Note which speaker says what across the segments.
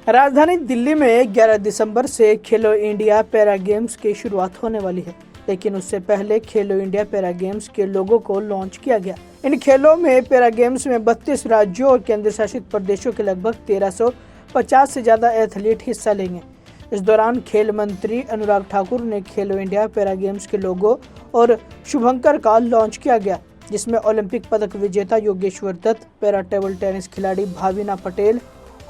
Speaker 1: राजधानी दिल्ली में 11 दिसंबर से खेलो इंडिया पैरा गेम्स की शुरुआत होने वाली है, लेकिन उससे पहले खेलो इंडिया पैरा गेम्स के लोगो को लॉन्च किया गया। इन खेलों में पैरा गेम्स में 32 राज्यों और केंद्र शासित प्रदेशों के लगभग 1350 से ज्यादा एथलीट हिस्सा लेंगे। इस दौरान खेल मंत्री अनुराग ठाकुर ने खेलो इंडिया पैरा गेम्स के लोगो और शुभंकर का लॉन्च किया गया, जिसमें ओलंपिक पदक विजेता Yogeshwar Dutt, para table tennis खिलाड़ी भाविना पटेल,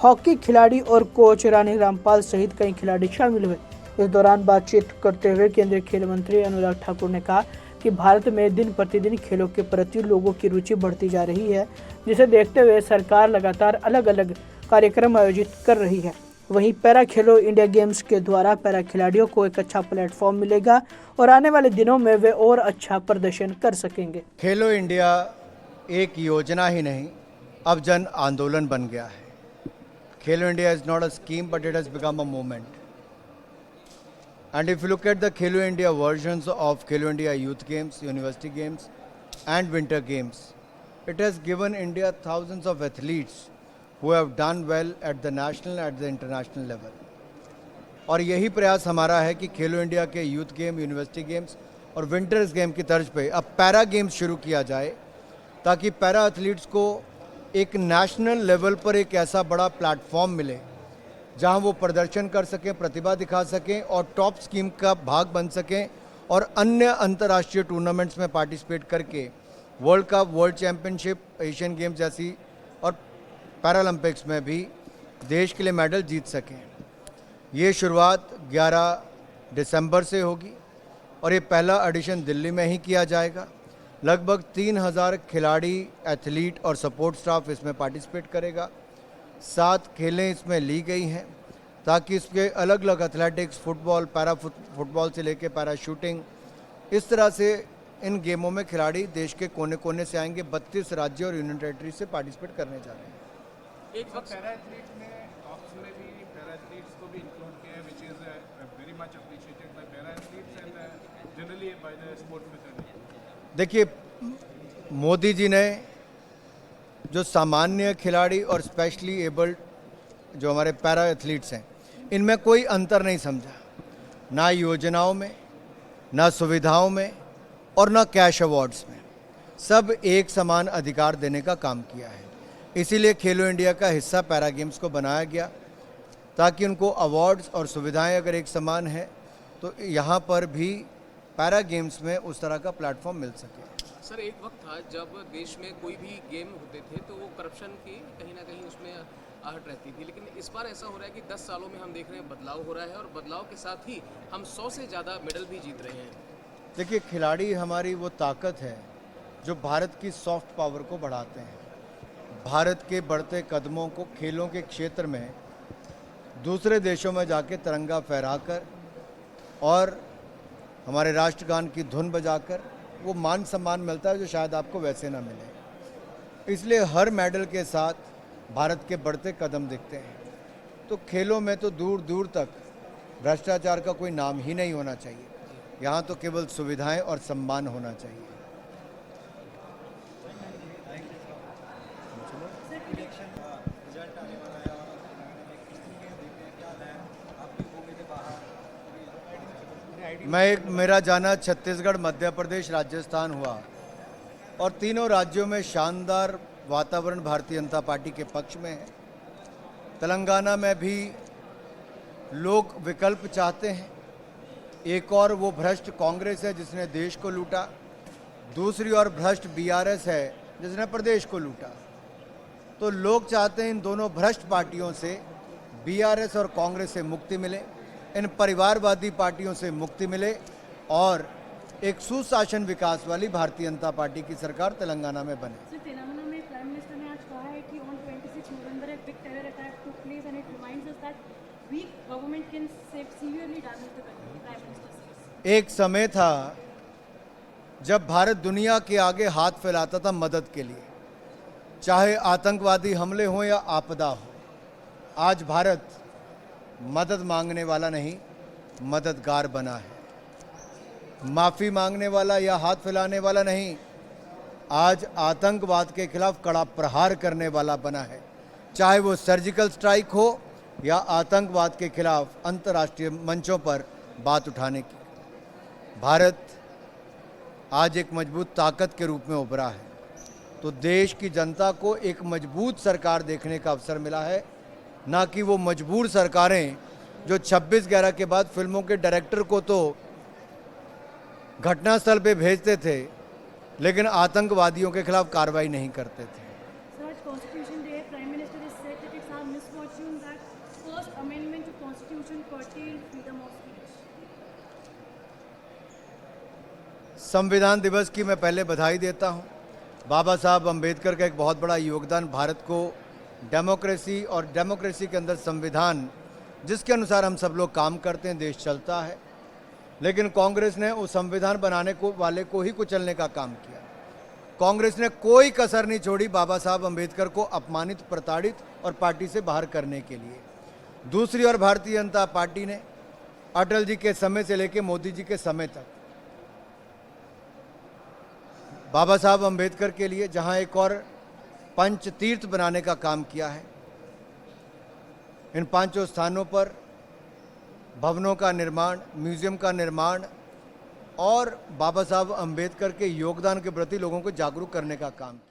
Speaker 1: हॉकी खिलाड़ी और कोच रानी रामपाल सहित कई खिलाड़ी शामिल हुए। इस दौरान बातचीत करते हुए केंद्रीय खेल मंत्री अनुराग ठाकुर ने कहा कि भारत में दिन प्रतिदिन खेलों के प्रति लोगों की रुचि बढ़ती जा रही है, जिसे देखते हुए सरकार लगातार अलग अलग कार्यक्रम आयोजित कर रही है। वहीं पैरा खेलो इंडिया गेम्स के द्वारा पैरा खिलाड़ियों को एक अच्छा प्लेटफॉर्म मिलेगा और आने वाले दिनों में वे और अच्छा प्रदर्शन कर सकेंगे।
Speaker 2: खेलो इंडिया एक योजना ही नहीं, अब जन आंदोलन बन गया है। Khelo India is not a scheme, but it has become a movement. And if you look at the Khelo India versions of Khelo India Youth Games, University Games and Winter Games, it has given India thousands of athletes who have done well at the national, at the international level. और यही प्रयास हमारा है कि खेलो India के youth game, university games और winters game की तर्ज पे अब पैरा गेम्स शुरू किया जाए, ताकि पैरा एथलीट्स को एक नेशनल लेवल पर एक ऐसा बड़ा प्लेटफॉर्म मिले जहां वो प्रदर्शन कर सकें, प्रतिभा दिखा सकें और टॉप स्कीम का भाग बन सकें और अन्य अंतर्राष्ट्रीय टूर्नामेंट्स में पार्टिसिपेट करके world cup, world championship, Asian games जैसी और पैरालंपिक्स में भी देश के लिए मेडल जीत सकें। ये शुरुआत 11 दिसंबर से होगी और ये पहला एडिशन दिल्ली में ही किया जाएगा। लगभग 3000 खिलाड़ी, एथलीट और सपोर्ट स्टाफ इसमें पार्टिसिपेट करेगा। 7 खेलें इसमें ली गई हैं ताकि इसके अलग अलग एथलेटिक्स, फुटबॉल, पैरा फुटबॉल से लेकर पैरा शूटिंग, इस तरह से इन गेमों में खिलाड़ी देश के कोने कोने से आएंगे। 32 राज्य और यूनियन टेरिटरी से पार्टिसिपेट करने जा रहे हैं।
Speaker 3: एक वक्त पैरा एथलीट में ऑप्स में भी पैरा एथलीट्स को भी इंक्लूड किया है, which is very much appreciated by para athletes and generally by the sports fraternity.
Speaker 2: देखिए, मोदी जी ने जो सामान्य खिलाड़ी और स्पेशली एबल्ड जो हमारे पैरा एथलीट्स हैं, इनमें कोई अंतर नहीं समझा, ना योजनाओं में, ना सुविधाओं में और ना कैश अवार्ड्स में। सब एक समान अधिकार देने का काम किया है। इसीलिए खेलो इंडिया का हिस्सा पैरा गेम्स को बनाया गया, ताकि उनको अवार्ड्स और सुविधाएं अगर एक समान है तो यहाँ पर भी पैरा गेम्स में उस तरह का प्लेटफॉर्म मिल सके।
Speaker 3: सर, एक वक्त था जब देश में कोई भी गेम होते थे तो वो करप्शन की कहीं ना कहीं उसमें आहट रहती थी, लेकिन इस बार ऐसा हो रहा है कि 10 सालों में हम देख रहे हैं बदलाव हो रहा है और बदलाव के साथ ही हम 100 से ज़्यादा मेडल भी जीत रहे हैं।
Speaker 2: देखिए, खिलाड़ी हमारी वो ताकत है जो भारत की सॉफ्ट पावर को बढ़ाते हैं। भारत के बढ़ते कदमों को खेलों के क्षेत्र में दूसरे देशों में जाके तिरंगा फहराकर और हमारे राष्ट्रगान की धुन बजाकर वो मान सम्मान मिलता है जो शायद आपको वैसे ना मिले। इसलिए हर मेडल के साथ भारत के बढ़ते कदम दिखते हैं। तो खेलों में तो दूर दूर तक भ्रष्टाचार का कोई नाम ही नहीं होना चाहिए। यहाँ तो केवल सुविधाएं और सम्मान होना चाहिए। मेरा जाना छत्तीसगढ़, मध्य प्रदेश, राजस्थान हुआ और तीनों राज्यों में शानदार वातावरण भारतीय जनता पार्टी के पक्ष में है। तेलंगाना में भी लोग विकल्प चाहते हैं। एक और वो भ्रष्ट कांग्रेस है जिसने देश को लूटा, दूसरी ओर भ्रष्ट बीआरएस है जिसने प्रदेश को लूटा। तो लोग चाहते हैं इन दोनों भ्रष्ट पार्टियों से, बीआरएस और कांग्रेस से मुक्ति मिले, इन परिवारवादी पार्टियों से मुक्ति मिले और एक सुशासन विकास वाली भारतीय जनता पार्टी की सरकार तेलंगाना में बने।
Speaker 4: तेलंगाना में प्राइम मिनिस्टर ने आज कहा है कि ऑन 26 नवंबर एक big terror attack took place and it reminds us that weak government can severely damage the country. Prime minister says
Speaker 2: एक समय था जब भारत दुनिया के आगे हाथ फैलाता था मदद के लिए, चाहे आतंकवादी हमले हो या आपदा हो। आज भारत मदद मांगने वाला नहीं, मददगार बना है। माफ़ी मांगने वाला या हाथ फैलाने वाला नहीं, आज आतंकवाद के खिलाफ कड़ा प्रहार करने वाला बना है। चाहे वो सर्जिकल स्ट्राइक हो या आतंकवाद के खिलाफ अंतर्राष्ट्रीय मंचों पर बात उठाने की। भारत आज एक मजबूत ताकत के रूप में उभरा है, तो देश की जनता को एक मजबूत सरकार देखने का अवसर मिला है, ना कि वो मजबूर सरकारें जो 26/11 के बाद फिल्मों के डायरेक्टर को तो घटनास्थल पे भेजते थे, लेकिन आतंकवादियों के खिलाफ कार्रवाई नहीं करते थे।
Speaker 4: Sir, at Constitution Day, Prime Minister has said that it's our misfortune that First Amendment to Constitution curtailed freedom of speech.
Speaker 2: संविधान दिवस की मैं पहले बधाई देता हूं। बाबा साहब अंबेडकर का एक बहुत बड़ा योगदान भारत को डेमोक्रेसी और डेमोक्रेसी के अंदर संविधान जिसके अनुसार हम सब लोग काम करते हैं, देश चलता है। लेकिन कांग्रेस ने उस संविधान बनाने को वाले को ही कुचलने का काम किया। कांग्रेस ने कोई कसर नहीं छोड़ी बाबा साहब अंबेडकर को अपमानित, प्रताड़ित और पार्टी से बाहर करने के लिए। दूसरी ओर भारतीय जनता पार्टी ने अटल जी के समय से लेकर मोदी जी के समय तक बाबा साहब अंबेडकर के लिए जहां एक और पंच तीर्थ बनाने का काम किया है, इन पांचों स्थानों पर भवनों का निर्माण, म्यूजियम का निर्माण और बाबा साहब अंबेडकर के योगदान के प्रति लोगों को जागरूक करने का काम किया।